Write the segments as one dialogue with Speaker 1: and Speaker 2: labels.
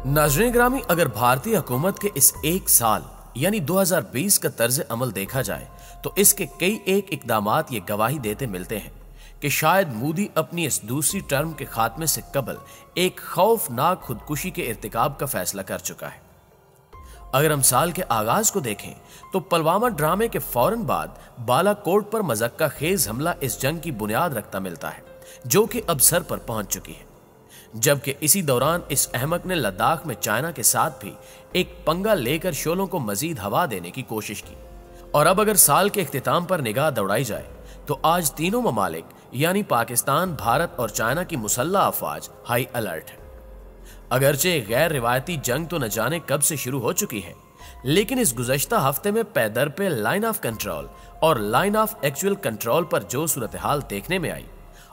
Speaker 1: नाज़रीन ग्रामी, अगर भारतीय हुकूमत के इस एक साल यानी 2020 का तर्ज अमल देखा जाए तो इसके कई एक इकदामात ये गवाही देते मिलते हैं कि शायद मोदी अपनी इस दूसरी टर्म के खात्मे से कबल एक खौफनाक खुदकुशी के इर्तिकाब का फैसला कर चुका है। अगर हम साल के आगाज को देखें तो पुलवामा ड्रामे के फौरन बाद बालाकोट पर मज़क्का खेज हमला इस जंग की बुनियाद रखता मिलता है, जो कि अब सर पर पहुंच चुकी है। जबकि इसी दौरान इस अहमक ने लद्दाख में चाइना के साथ भी एक पंगा लेकर शोलों को मजीद हवा देने की कोशिश की। और अब अगर साल के इख्तिताम पर निगाह दौड़ाई जाए तो आज तीनों ममालिक यानी पाकिस्तान, भारत और चाइना की मुसल्लह अफवाज हाई अलर्ट है। अगरचे गैर रिवायती जंग तो न जाने कब से शुरू हो चुकी है, लेकिन इस गुज़श्ता हफ्ते में पैदर पे लाइन ऑफ कंट्रोल और लाइन ऑफ एक्चुअल कंट्रोल पर जो सूरत हाल देखने में आई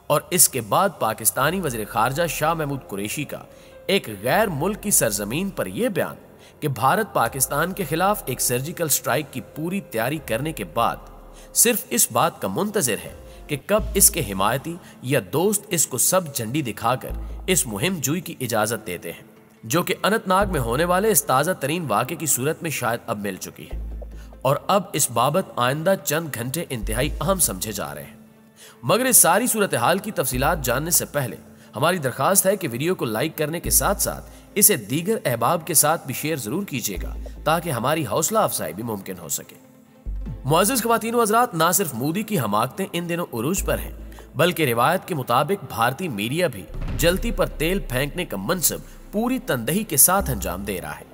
Speaker 1: और इसके बाद पाकिस्तानी वज़ीर ख़ारजा शाह महमूद कुरैशी का एक गैर मुल्क की सरजमीन पर यह बयान कि भारत पाकिस्तान के खिलाफ एक सर्जिकल स्ट्राइक की पूरी तैयारी करने के बाद सिर्फ इस बात का मुंतज़िर है कि कब इसके हिमायती या दोस्त इसको सब झंडी दिखाकर इस मुहिम जुई की इजाज़त देते हैं, जो कि अनंतनाग में होने वाले इस ताज़ा तरीन वाक़े की सूरत में शायद अब मिल चुकी है। और अब इस बाबत आइंदा चंद घंटे इंतहाई अहम समझे जा रहे हैं। मगर इस सारी सूरत हाल की तफसीलात जानने से पहले हमारी दरखास्त है कि वीडियो को लाइक करने के साथ साथ इसे दीगर अहबाब के साथ भी शेयर जरूर कीजिएगा ताकि हमारी हौसला अफजाई भी मुमकिन हो सके। मुअज़्ज़िज़ ख़वातीन व हज़रात, ना सिर्फ मोदी की हमाकतें इन दिनों उरूज पर हैं, बल्कि रिवायत के मुताबिक भारतीय मीडिया भी जलती पर तेल फेंकने का मनसब पूरी तनदही के साथ अंजाम दे रहा है,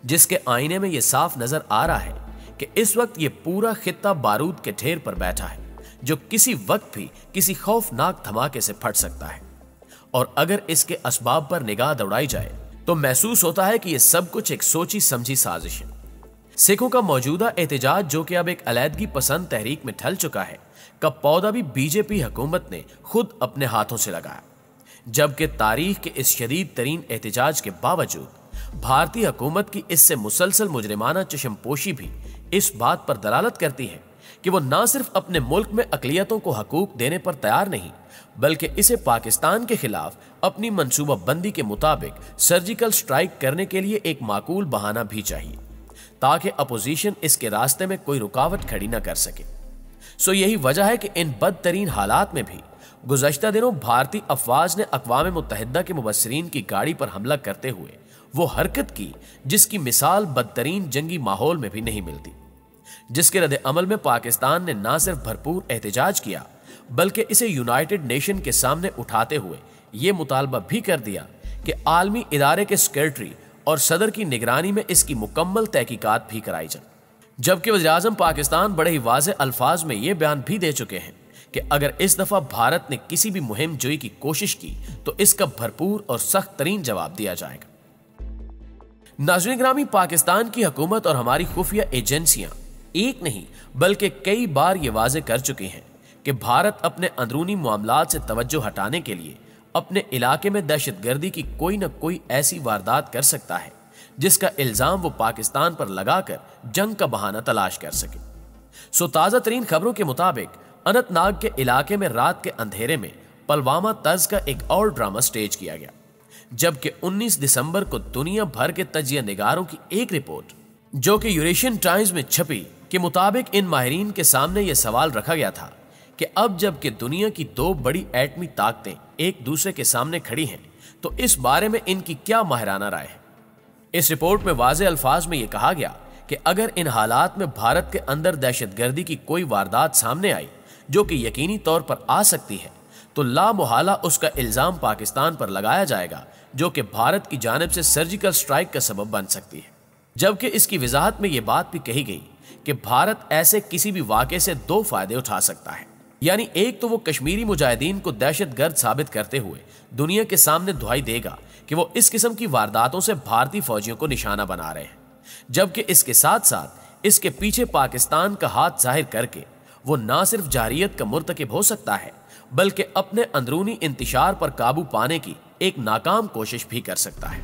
Speaker 1: जिसके आईने में यह साफ नजर आ रहा है कि इस वक्त ये पूरा खित्ता बारूद के ढेर पर बैठा है, जो किसी वक्त भी किसी खौफनाक धमाके से फट सकता है। और अगर इसके असबाब पर निगाह दौड़ाई जाए तो महसूस होता है कि यह सब कुछ एक सोची समझी साजिश है। सिखों का मौजूदा एहतजाज, जो कि अब एक अलैदगी पसंद तहरीक में ढल चुका है, का पौधा भी बीजेपी हुकूमत ने खुद अपने हाथों से लगाया। जबकि तारीख के इस शदीद तरीन एहतजाज के बावजूद भारतीय हुकूमत की इससे मुसलसल मुजरिमाना चशमपोशी भी इस बात पर दलालत करती है कि वो ना सिर्फ अपने मुल्क में अकलियतों को हकूक देने पर तैयार नहीं, बल्कि इसे पाकिस्तान के खिलाफ अपनी मंसूबा बंदी के मुताबिक सर्जिकल स्ट्राइक करने के लिए एक माकूल बहाना भी चाहिए, ताकि अपोजिशन इसके रास्ते में कोई रुकावट खड़ी न कर सके। सो यही वजह है कि इन बदतरीन हालात में भी गुज़श्ता दिनों भारतीय अफवाज ने अक़वाम मुत्तहिदा के मुबस्सिरीन की गाड़ी पर हमला करते हुए वो हरकत की जिसकी मिसाल बदतरीन जंगी माहौल में भी नहीं मिलती, जिसके रद्द अमल में पाकिस्तान ने न सिर्फ भरपूर एहतजाज किया, बल्कि इसे यूनाइटेड नेशन के सामने उठाते हुए ये मुतालबा भी कर दिया कि आलमी इदारे के सेक्रेटरी और सदर की निगरानी में इसकी मुकम्मल तहकीकात भी कराई जाए। जबकि वज़ीर-ए-आज़म पाकिस्तान बड़े ही वाज़े अल्फाज में ये बयान भी दे चुके हैं कि अगर इस दफ़ा भारत ने किसी भी मुहिम जोई की कोशिश की तो इसका भरपूर और सख्त तरीन जवाब दिया जाएगा। नाज़रीन ग्रामी, पाकिस्तान की हुकूमत और हमारी खुफिया एजेंसियां एक नहीं बल्कि कई बार ये वाजे कर चुकी हैं कि भारत अपने अंदरूनी मामलात से तवज्जो हटाने के लिए अपने इलाके में दहशतगर्दी की कोई न कोई ऐसी वारदात कर सकता है जिसका इल्जाम वो पाकिस्तान पर लगाकर जंग का बहाना तलाश कर सके। सो ताज़ा तरीन खबरों के मुताबिक अनंतनाग के इलाके में रात के अंधेरे में पुलवामा तर्ज का एक और ड्रामा स्टेज किया गया, जबकि 19 दिसंबर को दुनिया भर के तजिया निगारों की एक रिपोर्ट, जो कि यूरेशियन टाइम्स में छपी, के मुताबिक इन माहिरीन के सामने यह सवाल रखा गया था कि अब जबकि दुनिया की दो बड़ी एटमी ताकतें एक दूसरे के सामने खड़ी हैं तो इस बारे में इनकी क्या माहिराना राय है। इस रिपोर्ट में वाज़े अल्फाज में यह कहा गया कि अगर इन हालात में भारत के अंदर दहशतगर्दी की कोई वारदात सामने आई जो कि यकीनी तौर पर आ सकती है तो लामुहाला उसका इल्जाम पाकिस्तान पर लगाया जाएगा, जो कि भारत की जानिब से सर्जिकल स्ट्राइक का सबब बन सकती है। जबकि इसकी वजाहत में यह बात भी कही गई कि भारत ऐसे किसी भी वाक़े से दो फायदे उठा सकता है, यानी एक तो वो कश्मीरी मुजाहिदीन को दहशतगर्द साबित करते हुए दुनिया के सामने दुहाई देगा कि वो इस किस्म की वारदातों से भारतीय फौजियों को निशाना बना रहे हैं, जबकि इसके साथ साथ इसके पीछे पाकिस्तान का हाथ जाहिर करके वो ना सिर्फ जारियत का मुर्तकिब हो सकता है बल्कि अपने अंदरूनी इंतशार पर काबू पाने की एक नाकाम कोशिश भी कर सकता है।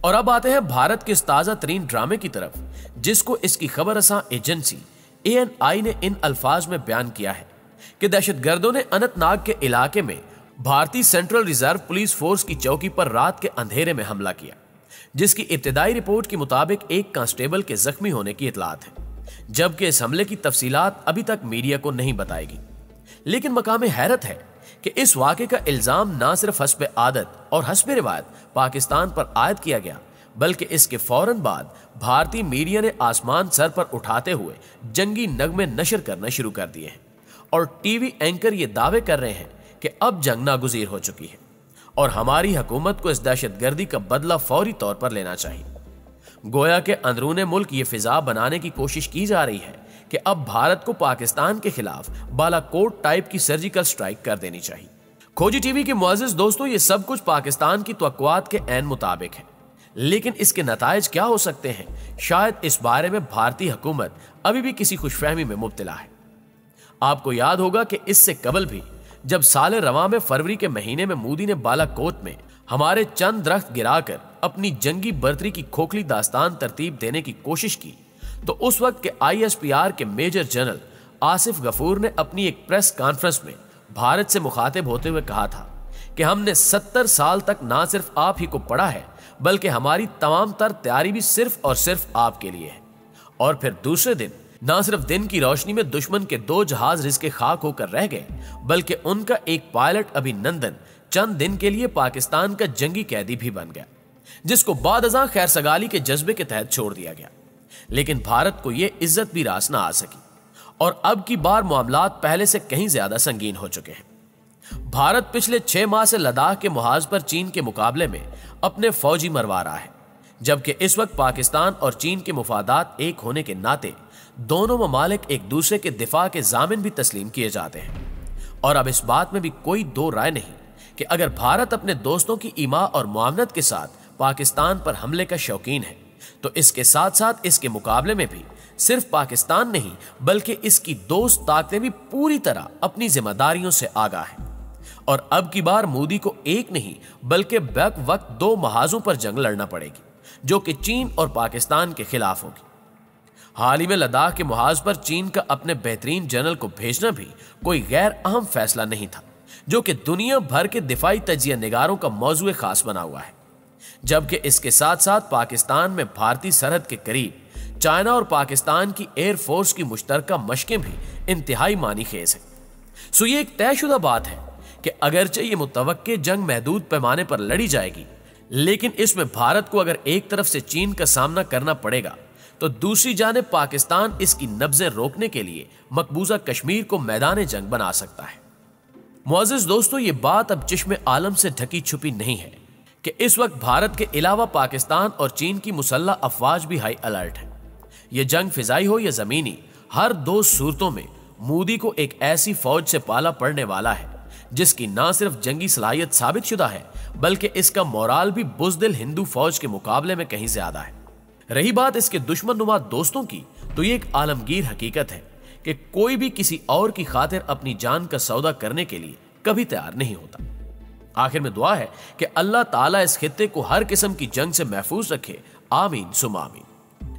Speaker 1: और अब आते हैं भारत के इस ताज़ा तरीन ड्रामे की तरफ, जिसको इसकी खबर रसां एजेंसी ANI ने इन अल्फाज में बयान किया है कि दहशतगर्दों ने अनंतनाग के इलाके में भारतीय सेंट्रल रिजर्व पुलिस फोर्स की चौकी पर रात के अंधेरे में हमला किया जिसकी इब्तिदाई रिपोर्ट के मुताबिक एक कांस्टेबल के जख्मी होने की इतलात है, जबकि इस हमले की तफसीलात अभी तक मीडिया को नहीं बताएगी। लेकिन मकामे हैरत है कि इस वाक़े का इल्जाम ना सिर्फ हस्ब आदत और हस्ब रिवायत पाकिस्तान पर आयद किया गया, बल्कि इसके फौरन बाद भारतीय मीडिया ने आसमान सर पर उठाते हुए जंगी नगमे नशर करना शुरू कर दिए हैं और टीवी एंकर ये दावे कर रहे हैं कि अब जंग नागुज़ीर हो चुकी है और हमारी हुकूमत को इस दहशतगर्दी का बदला फौरी तौर पर लेना चाहिए। गोया के अंदरूने मुल्क ये फिजा बनाने की कोशिश की जा रही है कि अब भारत को पाकिस्तान के खिलाफ बालाकोट टाइप की सर्जिकल स्ट्राइक कर देनी चाहिए। खोजी टीवी के मुअज़्ज़िज़ दोस्तों, ये सब कुछ पाकिस्तान की तवक्कुआत के ऐन मुताबिक है, लेकिन इसके नताइज क्या हो सकते हैं, शायद इस बारे में भारतीय हुकूमत अभी भी किसी खुशफहमी में मुब्तला है। आपको याद होगा कि इससे कबल भी जब साले रवां में फरवरी के महीने में मोदी ने बालाकोट में हमारे चंद दरख्त गिराकर अपनी जंगी बर्तरी की खोखली दास्तान तरतीब देने की कोशिश की, तो उस वक्त के ISPR के मेजर जनरल आसिफ गफूर ने अपनी एक प्रेस कॉन्फ्रेंस में भारत से मुखातिब होते हुए कहा था कि हमने 70 साल तक ना सिर्फ आप ही को पढ़ा है, बल्कि हमारी तमाम तर तैयारी भी सिर्फ और सिर्फ आपके लिए है। और फिर दूसरे दिन ना सिर्फ दिन की रोशनी में दुश्मन के 2 जहाज रिज़्क़े खाक होकर रह गए, बल्कि उनका एक पायलट अभिनंदन चंद दिन के लिए पाकिस्तान का जंगी कैदी भी बन गया, जिसको बादअज़ां खैर सगाली के जज्बे के तहत छोड़ दिया गया। लेकिन भारत को यह इज्जत भी रास ना आ सकी और अब की बार मामलात पहले से कहीं ज्यादा संगीन हो चुके हैं। भारत पिछले 6 माह से लद्दाख के मुहाज पर चीन के मुकाबले में अपने फौजी मरवा रहा है, जबकि इस वक्त पाकिस्तान और चीन के मुफादात एक होने के नाते दोनों ममालिक एक दूसरे के दिफा के जामिन भी तस्लीम किए जाते हैं। और अब इस बात में भी कोई दो राय नहीं कि अगर भारत अपने दोस्तों की ईमा और मुआवनत के साथ पाकिस्तान पर हमले का शौकीन है, तो इसके साथ साथ इसके मुकाबले में भी सिर्फ पाकिस्तान नहीं, बल्कि इसकी दोस्त ताकतें भी पूरी तरह अपनी जिम्मेदारियों से आगाह हैं। और अब की बार मोदी को एक नहीं बल्कि बैक वक्त 2 महाजों पर जंग लड़ना पड़ेगी, जो कि चीन और पाकिस्तान के खिलाफ होगी। हाल ही में लद्दाख के मुहाज पर चीन का अपने बेहतरीन जनरल को भेजना भी कोई गैर अहम फैसला नहीं था, जो कि दुनिया भर के दिफाई तजिया निगारों का मौजू खास बना हुआ है। जबकि इसके साथ साथ पाकिस्तान में भारतीय सरहद के करीब चाइना और पाकिस्तान की एयरफोर्स की मुश्तरका मशकें भी इंतहाई मानी खेज है। सो ये एक तयशुदा बात है कि अगरचे ये मुतवक्के जंग महदूद पैमाने पर लड़ी जाएगी, लेकिन इसमें भारत को अगर एक तरफ से चीन का सामना करना पड़ेगा, तो दूसरी जानिब पाकिस्तान इसकी नब्जें रोकने के लिए मकबूजा कश्मीर को मैदान जंग बना सकता है। मुअज़्ज़िज़ दोस्तों, ये बात अब चिश्मे आलम से ढकी छुपी नहीं है कि इस वक्त भारत के अलावा पाकिस्तान और चीन की मुसल्लह अफवाज भी हाई अलर्ट है। यह जंग फिजाई हो या जमीनी, हर 2 सूरतों में मोदी को एक ऐसी फौज से पाला पड़ने वाला है जिसकी ना सिर्फ जंगी सलाहियत साबित शुदा है, बल्कि इसका मोराल भी बुज़दिल हिंदू फौज के मुकाबले में कहीं ज्यादा है। रही बात इसके दुश्मनुमा दोस्तों की, तो ये एक आलमगीर हकीकत है कि कोई भी किसी और की खातिर अपनी जान का सौदा करने के लिए कभी तैयार नहीं होता। आखिर में दुआ है कि अल्लाह ताला इस खित्ते को हर किस्म की जंग से महफूज रखे, आमीन सुमा आमीन।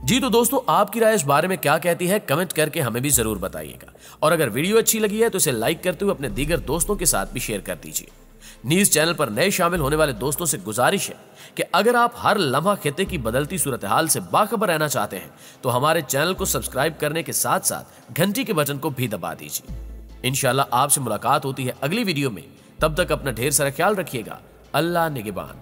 Speaker 1: जी तो दोस्तों, आपकी राय इस बारे में क्या कहती है, कमेंट करके हमें भी जरूर बताइएगा। और अगर वीडियो अच्छी लगी है तो इसे लाइक करते हुए अपने दीगर दोस्तों के साथ भी शेयर कर दीजिए। न्यूज़ चैनल पर नए शामिल होने वाले दोस्तों से गुजारिश है कि अगर आप हर लम्हा खित्ते की बदलती सूरत हाल से बाखबर रहना चाहते हैं, तो हमारे चैनल को सब्सक्राइब करने के साथ साथ घंटी के बटन को भी दबा दीजिए। इंशाल्लाह आपसे मुलाकात होती है अगली वीडियो में। तब तक अपना ढेर सारा ख्याल रखिएगा। अल्लाह निगहबान।